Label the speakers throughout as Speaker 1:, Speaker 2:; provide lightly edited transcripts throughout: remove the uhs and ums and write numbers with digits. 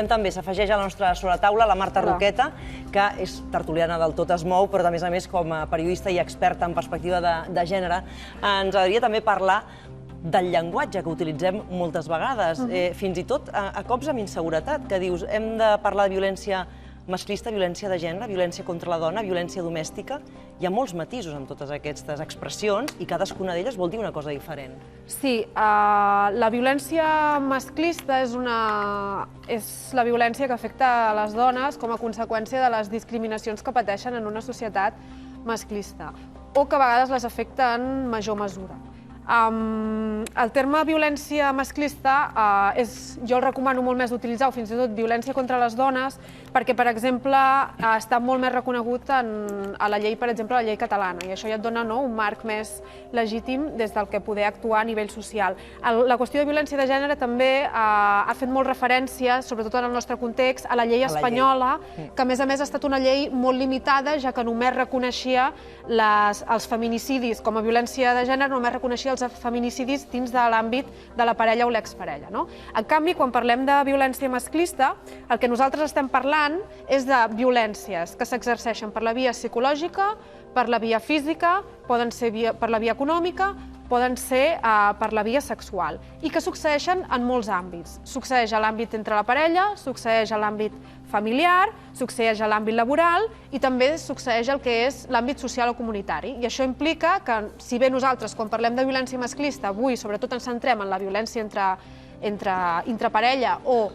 Speaker 1: També s'afegeix a la nostra sobretaula la Marta Roqueta, que és tertuliana del Tot es mou, però a més, com a periodista i experta en perspectiva de gènere, ens agradaria també parlar del llenguatge que utilitzem moltes vegades, fins i tot a cops amb inseguretat, que dius, hem de parlar de violència masclista, violència de gènere, violència contra la dona, violència domèstica. Hi ha molts matisos en totes aquestes expressions i cadascuna d'elles vol dir una cosa diferent.
Speaker 2: Sí, la violència masclista és la violència que afecta a les dones com a conseqüència de les discriminacions que pateixen en una societat masclista o que a vegades les afecta en major mesura. El terme violència masclista jo el recomano molt més d'utilitzar, o fins i tot violència contra les dones, perquè, per exemple, està molt més reconegut a la llei, per exemple, la llei catalana, i això ja et dona un marc més legítim des del que poder actuar a nivell social. La qüestió de violència de gènere també ha fet molt referència, sobretot en el nostre context, a la llei espanyola, que a més ha estat una llei molt limitada, ja que només reconeixia els feminicidis com a violència de gènere, només reconeixia els feminicidis dins de l'àmbit de la parella o l'exparella. En canvi, quan parlem de violència masclista, el que nosaltres estem parlant és de violències que s'exerceixen per la via psicològica, per la via física, poden ser per la via econòmica, poden ser per la via sexual, i que succeeixen en molts àmbits. Succeeix a l'àmbit entre la parella, succeeix a l'àmbit familiar, succeeix a l'àmbit laboral i també succeeix el que és l'àmbit social o comunitari. I això implica que, si bé nosaltres, quan parlem de violència masclista, avui sobretot ens centrem en la violència entre parella o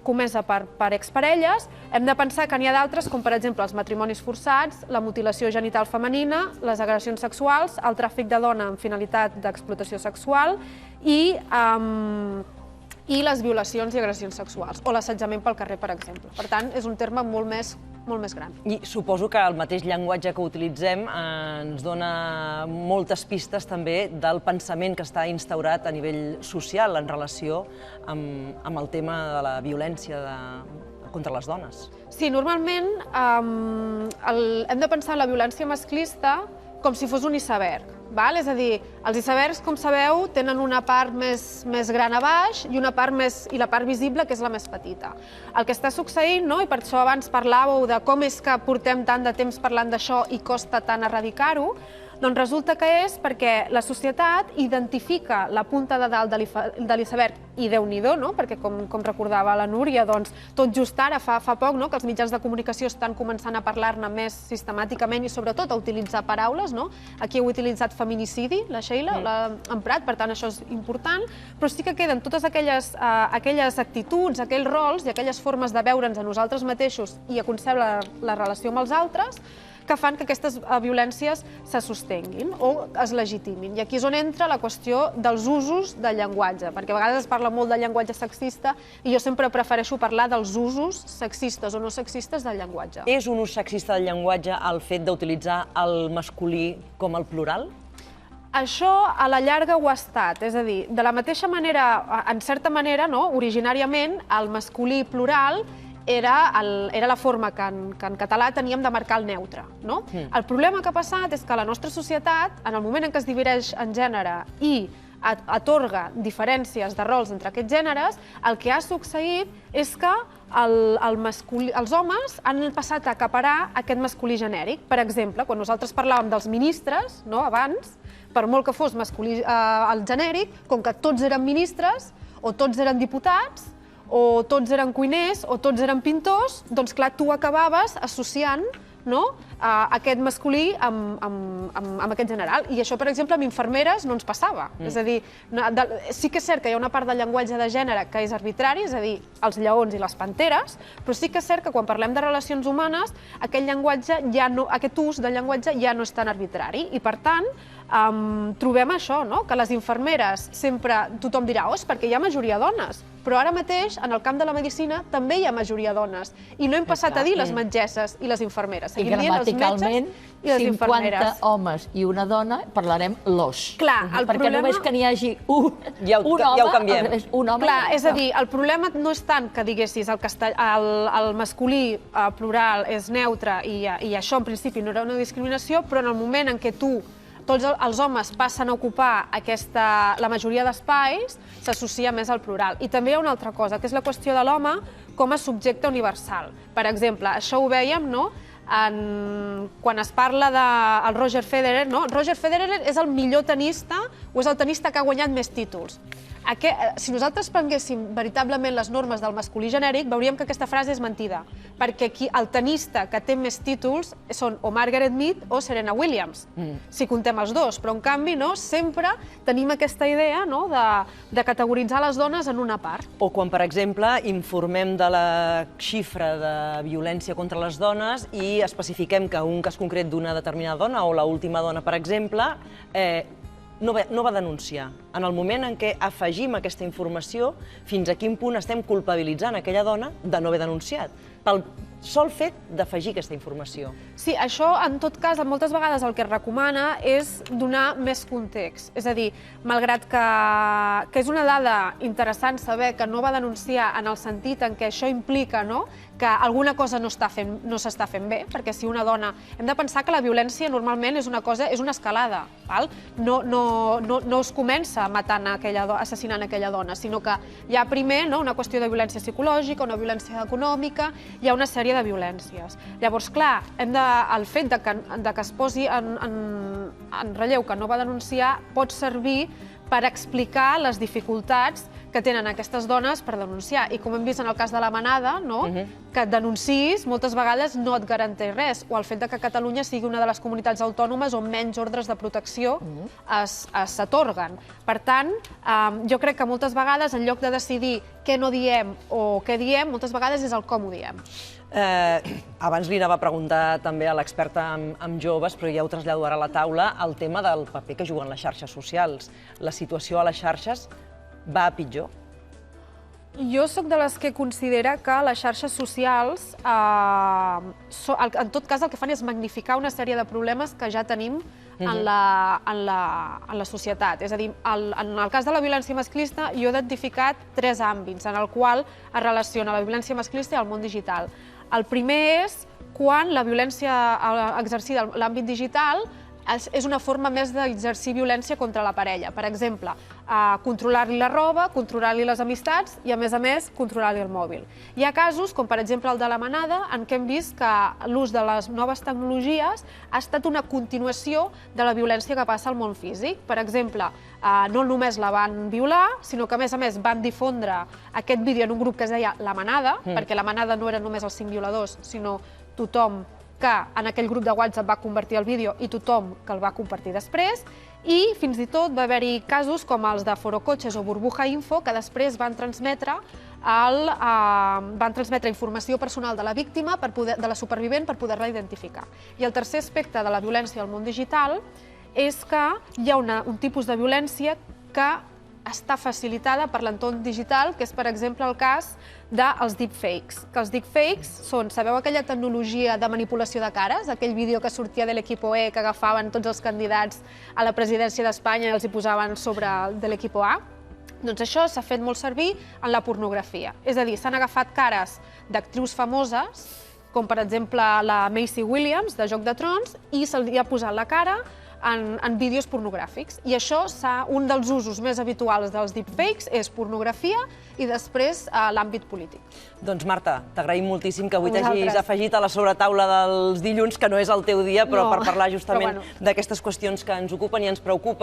Speaker 2: comesa per exparelles, hem de pensar que n'hi ha d'altres, com per exemple els matrimonis forçats, la mutilació genital femenina, les agressions sexuals, el tràfic de dona amb finalitat d'explotació sexual i les violacions i agressions sexuals, o l'assetjament pel carrer, per exemple. Per tant, és un terme molt més gran.
Speaker 1: I suposo que el mateix llenguatge que utilitzem ens dona moltes pistes també del pensament que està instaurat a nivell social en relació amb el tema de la violència contra les dones.
Speaker 2: Sí, normalment hem de pensar en la violència masclista com si fos un iceberg. És a dir, els icebergs, com sabeu, tenen una part més gran a baix i la part visible, que és la més petita. El que està succeint, i per això abans parlàveu de com és que portem tant de temps parlant d'això i costa tant erradicar-ho, doncs resulta que és perquè la societat identifica la punta de dalt de l'iceberg, i Déu-n'hi-do, perquè com recordava la Núria, tot just ara, fa poc, que els mitjans de comunicació estan començant a parlar-ne més sistemàticament i sobretot a utilitzar paraules. Aquí heu utilitzat feminicidi, la Sheila, l'ha emprat, per tant això és important, però sí que queden totes aquelles actituds, aquells rols i aquelles formes de veure'ns a nosaltres mateixos i a concebre la relació amb els altres que fan que aquestes violències se sostenguin o es legitimin. I aquí és on entra la qüestió dels usos del llenguatge, perquè a vegades es parla molt del llenguatge sexista i jo sempre prefereixo parlar dels usos sexistes o no sexistes del llenguatge.
Speaker 1: És un ús sexista del llenguatge el fet d'utilitzar el masculí com el plural?
Speaker 2: Això a la llarga ho ha estat, és a dir, de la mateixa manera, en certa manera, originàriament, el masculí plural era la forma que en català teníem de marcar el neutre. El problema que ha passat és que la nostra societat, en el moment en què es divideix en gènere i atorga diferències de rols entre aquests gèneres, el que ha succeït és que els homes han passat a acaparar aquest masculí genèric. Per exemple, quan nosaltres parlàvem dels ministres, abans, per molt que fos masculí el genèric, com que tots eren ministres o tots eren diputats, o tots eren cuiners, o tots eren pintors, doncs clar, tu acabaves associant aquest masculí amb aquest general. I això, per exemple, amb infermeres no ens passava. És a dir, sí que és cert que hi ha una part del llenguatge de gènere que és arbitrari, és a dir, els lleons i les panteres, però sí que és cert que quan parlem de relacions humanes, aquest ús del llenguatge ja no és tan arbitrari. I, per tant, trobem això, que les infermeres sempre tothom dirà, és perquè hi ha majoria dones, però ara mateix, en el camp de la medicina, també hi ha majoria dones. I no hem passat a dir les metgesses i les infermeres.
Speaker 3: I gramaticalment, 50 homes i una dona, parlarem los.
Speaker 2: Clar, el problema...
Speaker 3: Perquè només que n'hi hagi un home...
Speaker 2: Clar, és a dir, el problema no és tant que diguessis el masculí plural és neutre i això en principi no era una discriminació, però en el moment en què tu tots els homes passen a ocupar la majoria d'espais, s'associa més al plural. I també hi ha una altra cosa, que és la qüestió de l'home com a subjecte universal. Per exemple, això ho vèiem, no?, quan es parla del Roger Federer, no? Roger Federer és el millor tenista o és el tenista que ha guanyat més títols. Si nosaltres prenguéssim veritablement les normes del masculí genèric, veuríem que aquesta frase és mentida, perquè el tenista que té més títols són o Margaret Mead o Serena Williams, si contem els dos, però en canvi sempre tenim aquesta idea de categoritzar les dones en una part.
Speaker 1: O quan, per exemple, informem de la xifra de violència contra les dones i especifiquem que un cas concret d'una determinada dona, o l'última dona, per exemple, no va denunciar. En el moment en què afegim aquesta informació, fins a quin punt estem culpabilitzant aquella dona de no haver denunciat, pel sol fet d'afegir aquesta informació.
Speaker 2: Sí, això, en tot cas, moltes vegades el que es recomana és donar més context. És a dir, malgrat que és una dada interessant saber que no va denunciar en el sentit en què això implica que alguna cosa no s'està fent bé, perquè si una dona... Hem de pensar que la violència normalment és una escalada. No es comença assassinant aquella dona, sinó que hi ha primer una qüestió de violència psicològica, una violència econòmica, hi ha una sèrie de violències. Llavors, clar, el fet que es posi en relleu que no va denunciar pot servir per explicar les dificultats que tenen aquestes dones per denunciar. I com hem vist en el cas de la Manada, que et denunciïs moltes vegades no et garanteix res, o el fet que Catalunya sigui una de les comunitats autònomes on menys ordres de protecció s'atorguen. Per tant, jo crec que moltes vegades, en lloc de decidir què no diem o què diem, moltes vegades és el com ho diem.
Speaker 1: Abans li anava a preguntar també a l'experta en joves, però ja ho trasllado ara a la taula, el tema del paper que juguen les xarxes socials. La situació a les xarxes va a pitjor?
Speaker 2: Jo sóc de les que considera que les xarxes socials, en tot cas, el que fan és magnificar una sèrie de problemes que ja tenim en la societat. És a dir, en el cas de la violència masclista, jo he identificat 3 àmbits en el qual es relaciona la violència masclista i el món digital. El primer és quan la violència exercida en l'àmbit digital és una forma més d'exercir violència contra la parella. Per exemple, controlar-li la roba, controlar-li les amistats i, a més, controlar-li el mòbil. Hi ha casos, com per exemple el de la Manada, en què hem vist que l'ús de les noves tecnologies ha estat una continuació de la violència que passa al món físic. Per exemple, no només la van violar, sinó que, a més, van difondre aquest vídeo en un grup que es deia La Manada, perquè La Manada no eren només els 5 violadors, sinó tothom que en aquell grup de WhatsApp va convertir el vídeo i tothom que el va compartir després, i fins i tot va haver-hi casos com els de Forocoches o Burbuja Info, que després van transmetre informació personal de la víctima, de la supervivent, per poder-la identificar. I el tercer aspecte de la violència al món digital és que hi ha un tipus de violència que està facilitada per l'entorn digital, que és, per exemple, el cas dels deepfakes. Que els deepfakes són, sabeu aquella tecnologia de manipulació de cares? Aquell vídeo que sortia de l'Equipo E, que agafaven tots els candidats a la presidència d'Espanya i els hi posaven sobre de l'Equipo A? Doncs això s'ha fet molt servir en la pornografia. És a dir, s'han agafat cares d'actrius famoses, com per exemple la Maisie Williams, de Joc de Trons, i se'ls ha posat la cara en vídeos pornogràfics. I això, un dels usos més habituals dels deepfakes és pornografia i després l'àmbit polític.
Speaker 1: Doncs Marta, t'agraïm moltíssim que avui t'hagis afegit a la sobretaula dels dilluns, que no és el teu dia, però per parlar justament d'aquestes qüestions que ens ocupen i ens preocupen.